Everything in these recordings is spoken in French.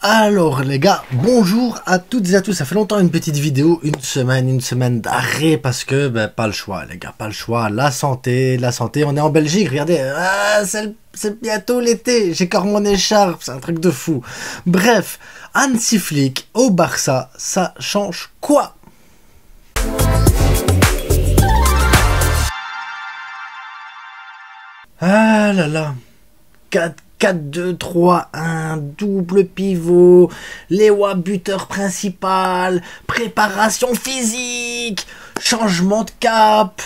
Alors les gars, bonjour à toutes et à tous, ça fait longtemps une petite vidéo, une semaine d'arrêt parce que pas le choix les gars, pas le choix, la santé, on est en Belgique, regardez, c'est bientôt l'été, j'ai encore mon écharpe, c'est un truc de fou. Bref, Hansi Flick au Barça, ça change quoi? Ah là là, 4-2-3-1, double pivot, Lewa buteur principal, préparation physique, changement de cap,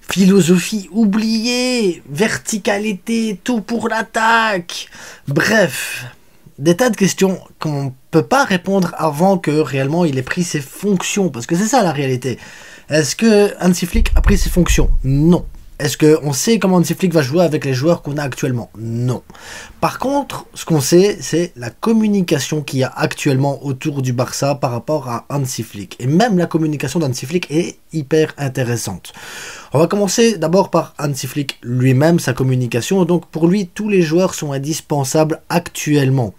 philosophie oubliée, verticalité, tout pour l'attaque. Bref, des tas de questions qu'on peut pas répondre avant que réellement il ait pris ses fonctions, parce que c'est ça la réalité. Est-ce que Hansi Flick a pris ses fonctions? Non. Est-ce qu'on sait comment Hansi Flick va jouer avec les joueurs qu'on a actuellement? Non. Par contre, ce qu'on sait, c'est la communication qu'il y a actuellement autour du Barça par rapport à Hansi Flick. Et même la communication d'Hansi Flick est hyper intéressante. On va commencer d'abord par Hansi Flick lui-même, sa communication. Donc pour lui, tous les joueurs sont indispensables actuellement.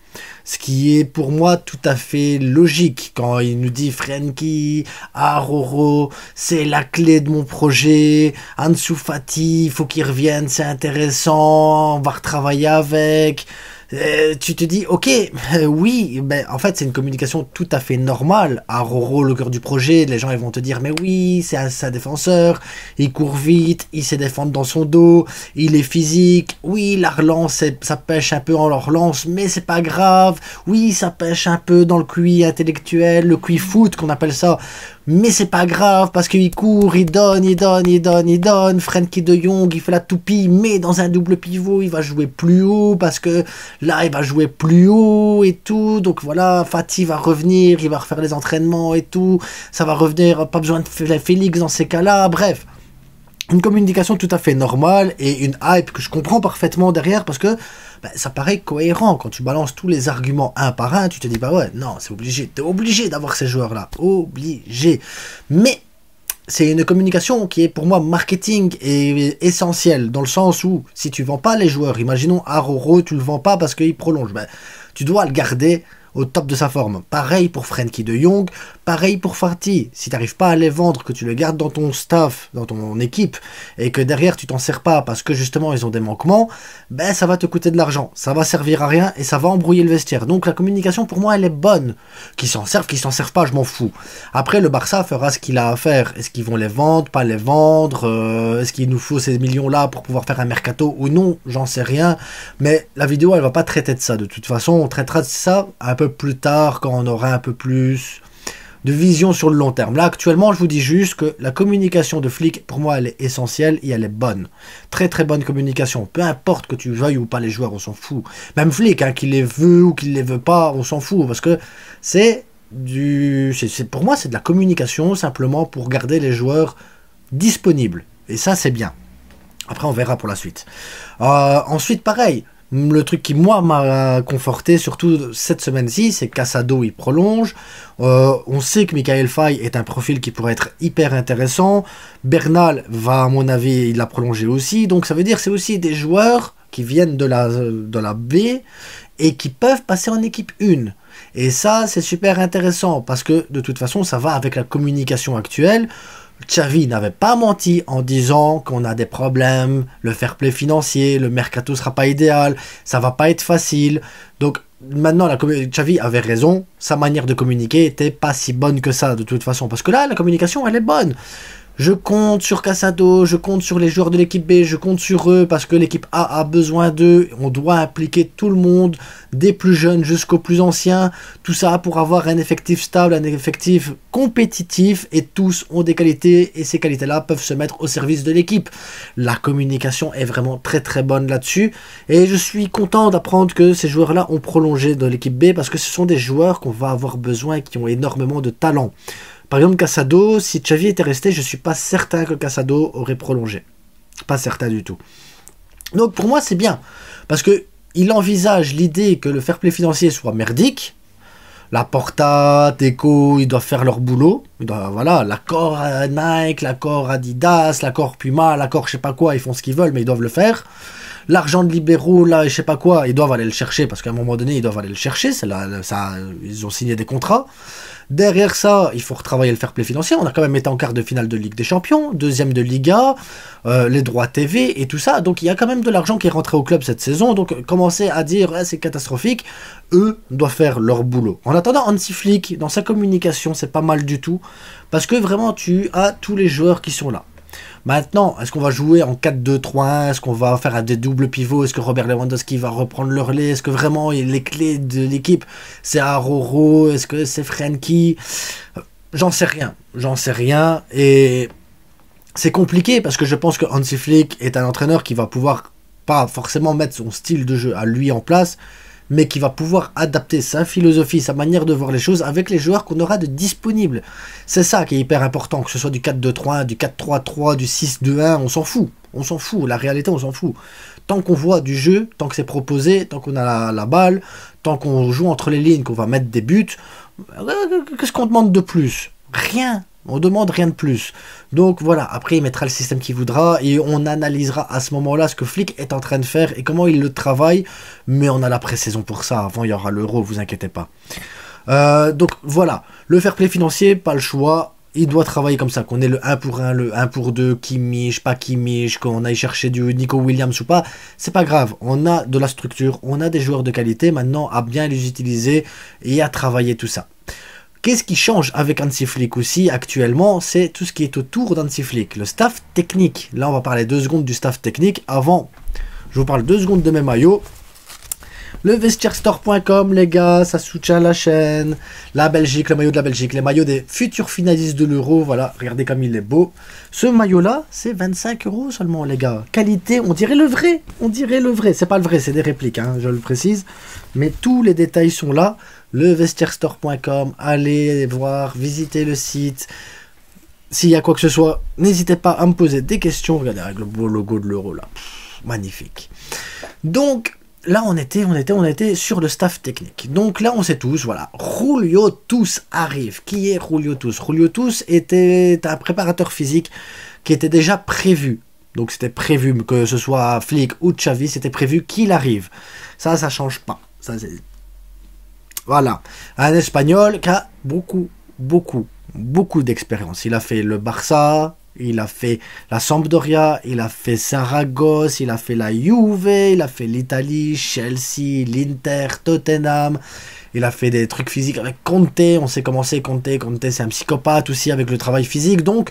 Ce qui est pour moi tout à fait logique quand il nous dit Frenkie, Aroro, c'est la clé de mon projet, Ansu Fati, il faut qu'il revienne, c'est intéressant, on va retravailler avec. Tu te dis, ok, oui, en fait c'est une communication tout à fait normale. Aroro, le cœur du projet, les gens ils vont te dire, mais oui, c'est un défenseur, il court vite, il sait défendre dans son dos, il est physique, oui, la relance, ça pêche un peu en leur relance, mais c'est pas grave, oui, ça pêche un peu dans le QI intellectuel, le QI foot qu'on appelle ça, mais c'est pas grave parce qu'il court, il donne. Frenkie de Jong, il fait la toupie, mais dans un double pivot, il va jouer plus haut parce que là, il va jouer plus haut et tout. Donc voilà, Fati va revenir, il va refaire les entraînements et tout. Ça va revenir, pas besoin de Félix dans ces cas-là. Bref, une communication tout à fait normale et une hype que je comprends parfaitement derrière parce que ça paraît cohérent. Quand tu balances tous les arguments un par un, tu te dis, bah ouais, non, c'est obligé. T'es obligé d'avoir ces joueurs-là. Obligé. Mais c'est une communication qui est pour moi marketing et essentielle dans le sens où si tu vends pas les joueurs, imaginons Aroro, tu le vends pas parce qu'il prolonge, tu dois le garder au top de sa forme. Pareil pour Frenkie de Jong, pareil pour Fati. Si tu n'arrives pas à les vendre, que tu les gardes dans ton staff, dans ton équipe, et que derrière tu t'en sers pas parce que justement ils ont des manquements, ça va te coûter de l'argent, ça va servir à rien et ça va embrouiller le vestiaire. Donc la communication pour moi elle est bonne. Qu'ils s'en servent pas, je m'en fous. Après le Barça fera ce qu'il a à faire. Est-ce qu'ils vont les vendre, pas les vendre, est-ce qu'il nous faut ces millions là pour pouvoir faire un mercato ou non, j'en sais rien. Mais la vidéo elle va pas traiter de ça. De toute façon on traitera de ça un peu plus tard quand on aura un peu plus de vision sur le long terme. Là actuellement je vous dis juste que la communication de Flick pour moi elle est essentielle et elle est bonne, très bonne communication, peu importe que tu veuilles ou pas les joueurs, on s'en fout, même Flick qu'il les veut ou qu'il les veut pas, on s'en fout parce que pour moi c'est de la communication simplement pour garder les joueurs disponibles et ça c'est bien. Après on verra pour la suite. Ensuite pareil, le truc qui moi m'a conforté surtout cette semaine-ci, c'est que Casado il prolonge. On sait que Michael Faye est un profil qui pourrait être hyper intéressant. Bernal va à mon avis, il l'a prolongé aussi. Donc ça veut dire que c'est aussi des joueurs qui viennent de la B et qui peuvent passer en équipe 1. Et ça c'est super intéressant parce que de toute façon ça va avec la communication actuelle. Xavi n'avait pas menti en disant qu'on a des problèmes, le fair play financier, le mercato sera pas idéal, ça va pas être facile. Donc maintenant Xavi avait raison, sa manière de communiquer était pas si bonne que ça de toute façon. Parce que là la communication elle est bonne. Je compte sur Casado, je compte sur les joueurs de l'équipe B, je compte sur eux parce que l'équipe A a besoin d'eux. On doit impliquer tout le monde, des plus jeunes jusqu'aux plus anciens. Tout ça pour avoir un effectif stable, un effectif compétitif et tous ont des qualités et ces qualités-là peuvent se mettre au service de l'équipe. La communication est vraiment très bonne là-dessus et je suis content d'apprendre que ces joueurs-là ont prolongé dans l'équipe B parce que ce sont des joueurs qu'on va avoir besoin et qui ont énormément de talent. Par exemple, Casado, si Xavi était resté, je suis pas certain que Casado aurait prolongé. Pas certain du tout. Donc pour moi, c'est bien. Parce que il envisage l'idée que le fair play financier soit merdique. Laporta, Deco, ils doivent faire leur boulot. Voilà, l'accord Nike, l'accord Adidas, l'accord Puma, l'accord je sais pas quoi, ils font ce qu'ils veulent, mais ils doivent le faire. L'argent de libéraux, là, je sais pas quoi, ils doivent aller le chercher, parce qu'à un moment donné, ils doivent aller le chercher, ils ont signé des contrats. Derrière ça, il faut retravailler le fair play financier. On a quand même été en quart de finale de Ligue des Champions, deuxième de Liga, les droits TV et tout ça. Donc il y a quand même de l'argent qui est rentré au club cette saison. Donc commencer à dire c'est catastrophique, eux doivent faire leur boulot. En attendant, Hansi Flick, dans sa communication, c'est pas mal du tout. Parce que vraiment, tu as tous les joueurs qui sont là. Maintenant, est-ce qu'on va jouer en 4-2-3-1? Est-ce qu'on va faire des doubles pivots? Est-ce que Robert Lewandowski va reprendre le relais? Est-ce que vraiment les clés de l'équipe, c'est Aroro? Est-ce que c'est Frenkie? J'en sais rien. J'en sais rien. Et c'est compliqué parce que je pense que Hansi Flick est un entraîneur qui va pouvoir pas forcément mettre son style de jeu à lui en place, mais qui va pouvoir adapter sa philosophie, sa manière de voir les choses avec les joueurs qu'on aura de disponibles. C'est ça qui est hyper important, que ce soit du 4-2-3-1, du 4-3-3, du 6-2-1, on s'en fout. On s'en fout, la réalité on s'en fout. Tant qu'on voit du jeu, tant que c'est proposé, tant qu'on a la balle, tant qu'on joue entre les lignes, qu'on va mettre des buts, qu'est-ce qu'on demande de plus? Rien. On demande rien de plus. Donc voilà, après il mettra le système qu'il voudra et on analysera à ce moment-là ce que Flick est en train de faire et comment il le travaille. Mais on a la pré-saison pour ça. Avant il y aura l'Euro, vous inquiétez pas. Donc voilà, le fair play financier, pas le choix. Il doit travailler comme ça, qu'on ait le 1 pour 1, le 1 pour 2, Kimmich, pas Kimmich, qu'on aille chercher du Nico Williams ou pas, c'est pas grave. On a de la structure, on a des joueurs de qualité, maintenant à bien les utiliser et à travailler tout ça. Qu'est-ce qui change avec Hansi Flick aussi actuellement? C'est tout ce qui est autour d'Hansi Flick, le staff technique. Là, on va parler 2 secondes du staff technique. Avant, je vous parle 2 secondes de mes maillots. Le vestiairestore.com, les gars, ça soutient la chaîne. La Belgique, le maillot de la Belgique, les maillots des futurs finalistes de l'Euro. Voilà, regardez comme il est beau. Ce maillot-là, c'est 25 € seulement, les gars. Qualité, on dirait le vrai. On dirait le vrai. C'est pas le vrai, c'est des répliques, hein, je le précise. Mais tous les détails sont là. Le vestiairestore.com, allez voir, visitez le site. S'il y a quoi que ce soit, n'hésitez pas à me poser des questions. Regardez avec le beau logo de l'Euro là. Magnifique. Donc, là, on était sur le staff technique. Donc là, on sait tous, voilà, Julio Tous arrive. Qui est Julio Tous? Julio Tous était un préparateur physique qui était déjà prévu. Donc c'était prévu, que ce soit Flick ou Xavi, c'était prévu qu'il arrive. Ça change pas. Ça, voilà. Un Espagnol qui a beaucoup d'expérience. Il a fait le Barça, il a fait la Sampdoria, il a fait Saragosse, il a fait la Juve, il a fait l'Italie, Chelsea, l'Inter, Tottenham. Il a fait des trucs physiques avec Conte, on sait comment c'est Conte. Conte c'est un psychopathe aussi avec le travail physique. Donc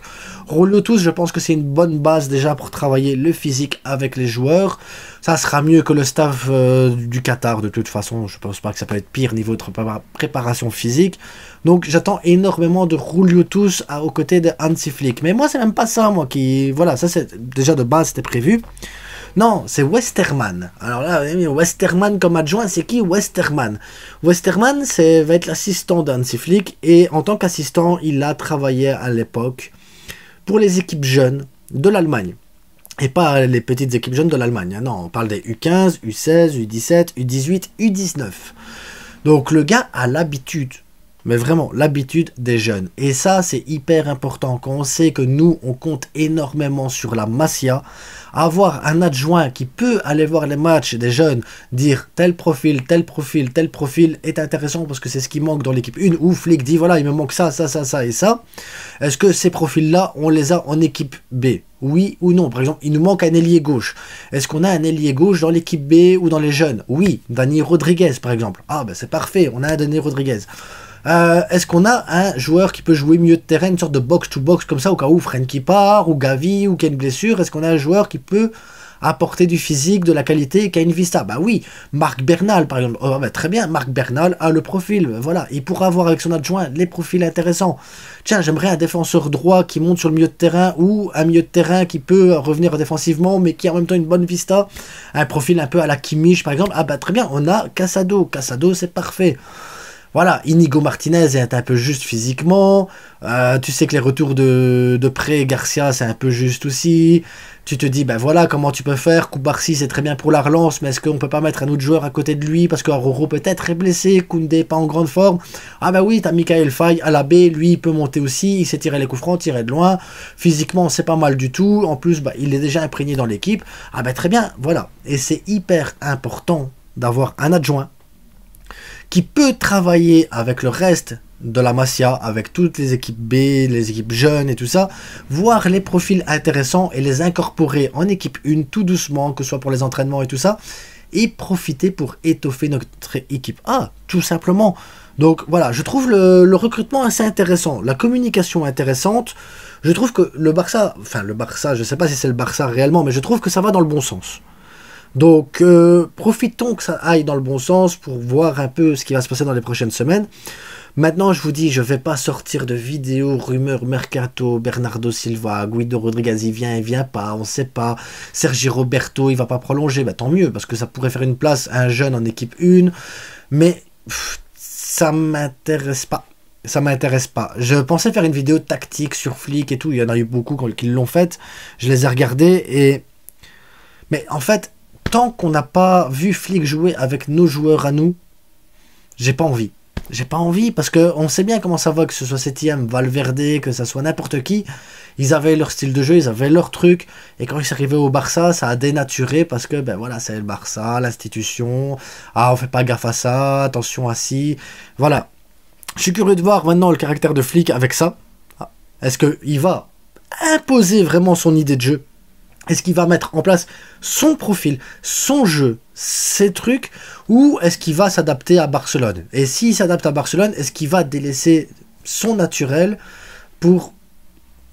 Julio Tous, je pense que c'est une bonne base déjà pour travailler le physique avec les joueurs. Ça sera mieux que le staff du Qatar de toute façon. Je pense pas que ça peut être pire niveau de préparation physique. Donc j'attends énormément de Julio Tous aux côtés de Hansi Flick. Mais moi c'est même pas ça moi qui... Voilà, ça c'est déjà de base c'était prévu. Non, c'est Westerman. Alors là, Westerman comme adjoint, c'est qui Westerman? Westerman, va être l'assistant d'Hansi Flick. Et en tant qu'assistant, il a travaillé à l'époque pour les équipes jeunes de l'Allemagne. Et pas les petites équipes jeunes de l'Allemagne. Non, on parle des U15, U16, U17, U18, U19. Donc le gars a l'habitude. Mais vraiment, l'habitude des jeunes. Et ça, c'est hyper important. Quand on sait que nous, on compte énormément sur la Masia, avoir un adjoint qui peut aller voir les matchs des jeunes, dire tel profil est intéressant parce que c'est ce qui manque dans l'équipe 1 où Flick dit voilà, il me manque ça et ça. Est-ce que ces profils-là, on les a en équipe B? Oui ou non? Par exemple, il nous manque un ailier gauche. Est-ce qu'on a un ailier gauche dans l'équipe B ou dans les jeunes? Oui. Dani Rodriguez, par exemple. Ah, ben c'est parfait, on a un Dani Rodriguez. Est-ce qu'on a un joueur qui peut jouer milieu de terrain, une sorte de box-to-box comme ça, au cas où Frenkie part, ou Gavi, ou qu'il y a une blessure? Est-ce qu'on a un joueur qui peut apporter du physique, de la qualité, qui a une vista? Bah oui, Marc Bernal par exemple. Oh, bah, très bien, Marc Bernal a le profil, voilà. Il pourra avoir avec son adjoint les profils intéressants. Tiens, j'aimerais un défenseur droit qui monte sur le milieu de terrain, ou un milieu de terrain qui peut revenir défensivement, mais qui a en même temps une bonne vista. Un profil un peu à la Kimmich par exemple. Ah bah très bien, on a Casado. Casado, c'est parfait. Voilà, Inigo Martinez est un peu juste physiquement. Tu sais que les retours de Pré et Garcia, c'est un peu juste aussi. Tu te dis, ben voilà comment tu peux faire. Koubarsi, c'est très bien pour la relance, mais est-ce qu'on peut pas mettre un autre joueur à côté de lui parce que Aroro peut-être est blessé, Koundé pas en grande forme. Ah ben oui, t'as Michael Faye à la baie, lui il peut monter aussi, il sait tirer les coups francs, tirer de loin. Physiquement, c'est pas mal du tout. En plus, bah, il est déjà imprégné dans l'équipe. Ah ben très bien, voilà. Et c'est hyper important d'avoir un adjoint qui peut travailler avec le reste de la Masia, avec toutes les équipes B, les équipes jeunes et tout ça, voir les profils intéressants et les incorporer en équipe 1 tout doucement, que ce soit pour les entraînements et tout ça, et profiter pour étoffer notre équipe A, tout simplement. Donc voilà, je trouve le recrutement assez intéressant, la communication intéressante. Je trouve que le Barça, je sais pas si c'est le Barça réellement, mais je trouve que ça va dans le bon sens. Donc profitons que ça aille dans le bon sens pour voir un peu ce qui va se passer dans les prochaines semaines. Maintenant, je vous dis, je ne vais pas sortir de vidéos, rumeurs, mercato, Bernardo Silva, Guido Rodriguez, il vient pas, on ne sait pas. Sergi Roberto, il va pas prolonger, bah, tant mieux, parce que ça pourrait faire une place à un jeune en équipe 1. Mais ça m'intéresse pas. Ça m'intéresse pas. Je pensais faire une vidéo tactique sur Flick et tout, il y en a eu beaucoup qui l'ont faite. Je les ai regardés et... Mais en fait, tant qu'on n'a pas vu Flick jouer avec nos joueurs à nous, j'ai pas envie. J'ai pas envie parce que on sait bien comment ça va, que ce soit Setien, Valverde, que ça soit n'importe qui. Ils avaient leur style de jeu, ils avaient leur truc. Et quand ils sont arrivés au Barça, ça a dénaturé parce que ben voilà, c'est le Barça, l'institution. Ah, on fait pas gaffe à ça, attention à ci. Voilà. Je suis curieux de voir maintenant le caractère de Flick avec ça. Est-ce qu'il va imposer vraiment son idée de jeu? Est-ce qu'il va mettre en place son profil, son jeu, ses trucs, ou est-ce qu'il va s'adapter à Barcelone? Et s'il s'adapte à Barcelone, est-ce qu'il va délaisser son naturel pour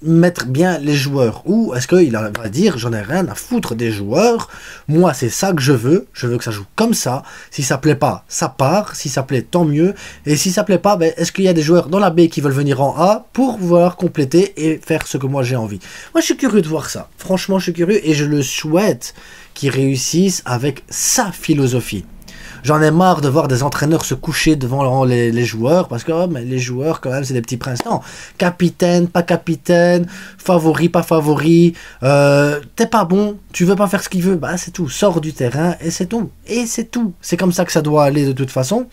mettre bien les joueurs? Ou est-ce qu'il va dire, j'en ai rien à foutre des joueurs, moi c'est ça que je veux que ça joue comme ça, si ça plaît pas, ça part, si ça plaît, tant mieux, et si ça plaît pas, ben, est-ce qu'il y a des joueurs dans la B qui veulent venir en A pour pouvoir compléter et faire ce que moi j'ai envie? Moi je suis curieux de voir ça, franchement je suis curieux, et je le souhaite qu'il réussisse avec sa philosophie. J'en ai marre de voir des entraîneurs se coucher devant les joueurs, parce que oh, mais les joueurs, quand même, c'est des petits princes. Non, capitaine, pas capitaine, favori, pas favori, t'es pas bon, tu veux pas faire ce qu'il veut, bah c'est tout, sors du terrain, et c'est tout. Et c'est tout. C'est comme ça que ça doit aller de toute façon.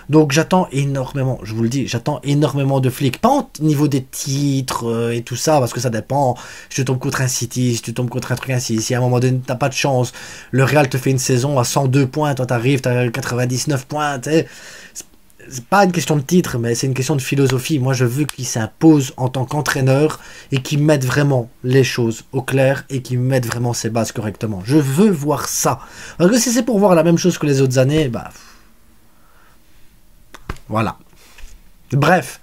Donc j'attends énormément, je vous le dis, j'attends énormément de Flick. Pas au niveau des titres et tout ça, parce que ça dépend. Si tu tombes contre un City, si tu tombes contre un truc ainsi, si à un moment donné t'as pas de chance, le Real te fait une saison à 102 points, toi t'arrives, t'as 99 points, c'est pas une question de titre, mais c'est une question de philosophie. Moi, je veux qu'il s'impose en tant qu'entraîneur et qu'il mette vraiment les choses au clair et qu'il mette vraiment ses bases correctement. Je veux voir ça. Parce que si c'est pour voir la même chose que les autres années, bah... Voilà. Bref.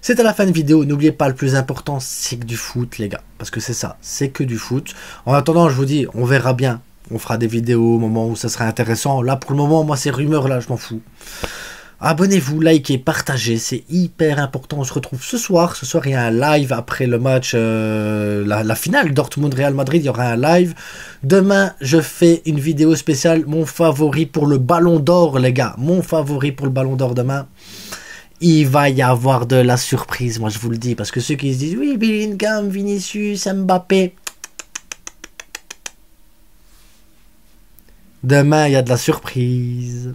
C'est à la fin de vidéo. N'oubliez pas, le plus important, c'est que du foot, les gars. Parce que c'est ça, c'est que du foot. En attendant, je vous dis, on verra bien. On fera des vidéos au moment où ça sera intéressant. Là, pour le moment, moi, ces rumeurs-là, je m'en fous. Abonnez-vous, likez, partagez, c'est hyper important. On se retrouve ce soir. Ce soir, il y a un live après le match, la finale Dortmund-Real Madrid. Il y aura un live. Demain, je fais une vidéo spéciale. Mon favori pour le Ballon d'Or, les gars. Mon favori pour le Ballon d'Or demain. Il va y avoir de la surprise, moi, je vous le dis. Parce que ceux qui se disent, oui, Bellingham, Vinicius, Mbappé... Demain, il y a de la surprise.